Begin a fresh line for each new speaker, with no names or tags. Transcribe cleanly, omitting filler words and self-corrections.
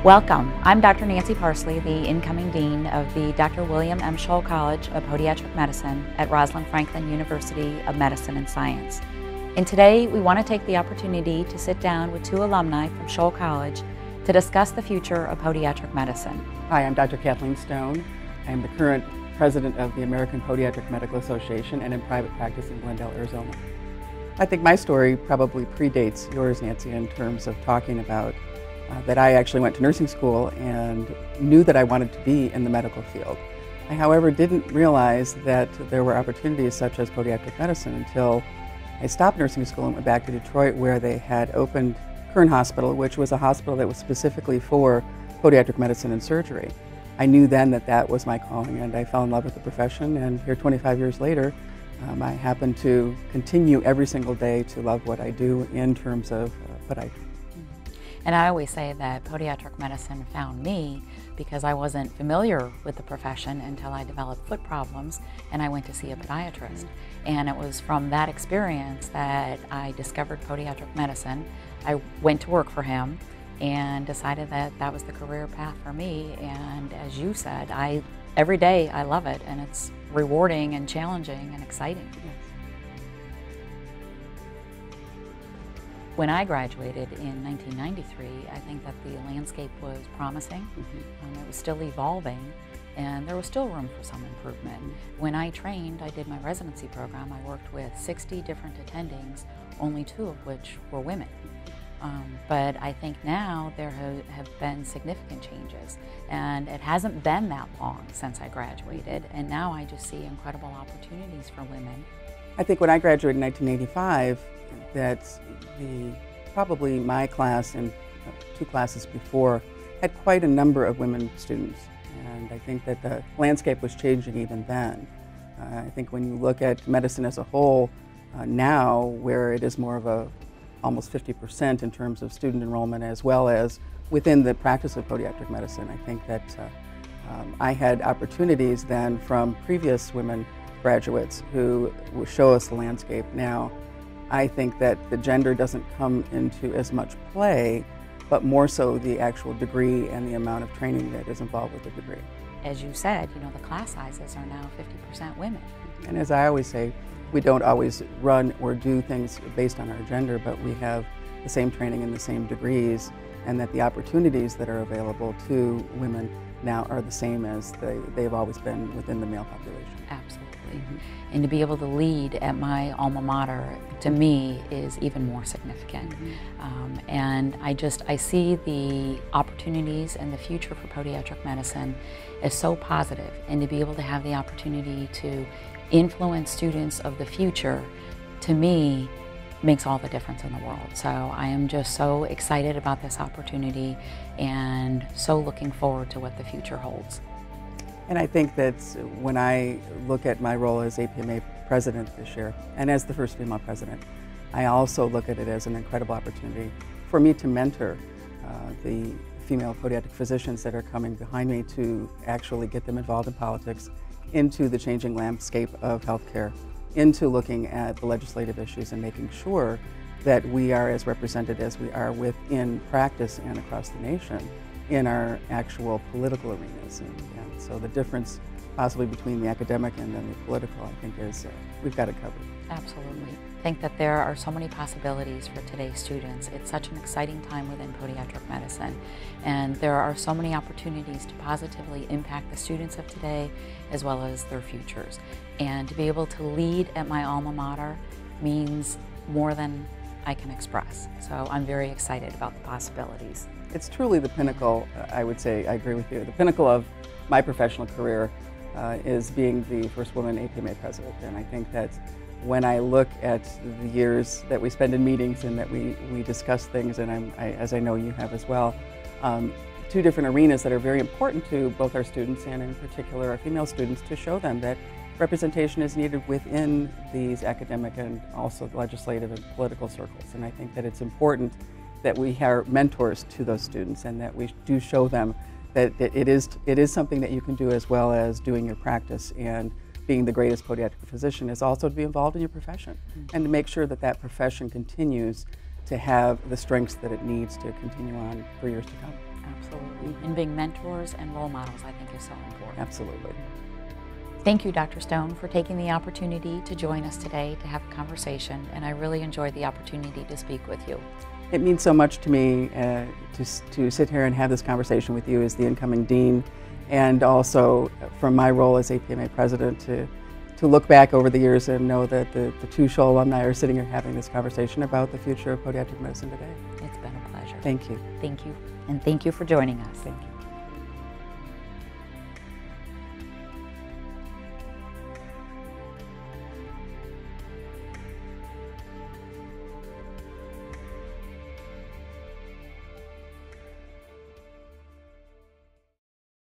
Welcome. I'm Dr. Nancy Parsley, the incoming Dean of the Dr. William M. Scholl College of Podiatric Medicine at Rosalind Franklin University of Medicine and Science. And today we want to take the opportunity to sit down with two alumni from Scholl College to discuss the future of podiatric medicine.
Hi, I'm Dr. Kathleen Stone. I am the current president of the American Podiatric Medical Association and in private practice in Glendale, Arizona. I think my story probably predates yours, Nancy, in terms of talking about that I actually went to nursing school and knew that I wanted to be in the medical field. I, however, didn't realize that there were opportunities such as podiatric medicine until I stopped nursing school and went back to Detroit, where they had opened Kern Hospital, which was a hospital that was specifically for podiatric medicine and surgery. I knew then that that was my calling, and I fell in love with the profession, and here 25 years later, I happen to continue every single day to love what I do in terms of podiatry.
And I always say that podiatric medicine found me because I wasn't familiar with the profession until I developed foot problems and I went to see a podiatrist. And it was from that experience that I discovered podiatric medicine. I went to work for him and decided that that was the career path for me. And as you said, every day I love it, and it's rewarding and challenging and exciting. When I graduated in 1993, I think that the landscape was promising. It was still evolving, and there was still room for some improvement. When I trained, I did my residency program. I worked with 60 different attendings, only 2 of which were women. But I think now there have been significant changes, and it hasn't been that long since I graduated, and now I just see incredible opportunities for women.
I think when I graduated in 1985, that probably my class and 2 classes before had quite a number of women students, and I think that the landscape was changing even then. I think when you look at medicine as a whole now, where it is more of almost 50% in terms of student enrollment, as well as within the practice of podiatric medicine, I think that I had opportunities then from previous women graduates who will show us the landscape now. I think that the gender doesn't come into as much play, but more so the actual degree and the amount of training that is involved with the degree.
As you said, the class sizes are now 50% women.
And as I always say, we don't always run or do things based on our gender, but we have the same training and the same degrees, and that the opportunities that are available to women now are the same as they've always been within the male population.
Absolutely. And to be able to lead at my alma mater, to me, is even more significant. And I see the opportunities and the future for podiatric medicine as so positive, and to be able to have the opportunity to influence students of the future, to me, makes all the difference in the world. So I am just so excited about this opportunity and so looking forward to what the future holds.
And I think that when I look at my role as APMA President this year, and as the first female president, I also look at it as an incredible opportunity for me to mentor the female podiatric physicians that are coming behind me, to actually get them involved in politics, into the changing landscape of healthcare, into looking at the legislative issues and making sure that we are as represented as we are within practice and across the nation in our actual political arenas. And so the difference possibly between the academic and then the political, I think, is we've got it covered.
Absolutely. I think that there are so many possibilities for today's students. It's such an exciting time within podiatric medicine, and there are so many opportunities to positively impact the students of today as well as their futures. And to be able to lead at my alma mater means more than I can express. So I'm very excited about the possibilities.
It's truly the pinnacle, I would say, I agree with you, the pinnacle of my professional career is being the first woman APMA president. And I think that when I look at the years that we spend in meetings and that we discuss things, and as I know you have as well, 2 different arenas that are very important to both our students and in particular our female students, to show them that representation is needed within these academic and also legislative and political circles. And I think that it's important that we are mentors to those students, and that we do show them that it is something that you can do, as well as doing your practice. And being the greatest podiatric physician is also to be involved in your profession, and to make sure that that profession continues to have the strengths that it needs to continue on for years to come.
Absolutely. And being mentors and role models, I think, is so important.
Absolutely.
Thank you, Dr. Stone, for taking the opportunity to join us today to have a conversation, and I really enjoyed the opportunity to speak with you.
It means so much to me to sit here and have this conversation with you as the incoming dean, and also from my role as APMA president to look back over the years and know that the two Scholl alumni are sitting here having this conversation about the future of podiatric medicine today.
It's been a pleasure.
Thank you.
Thank you. And thank you for joining us.
Thank you.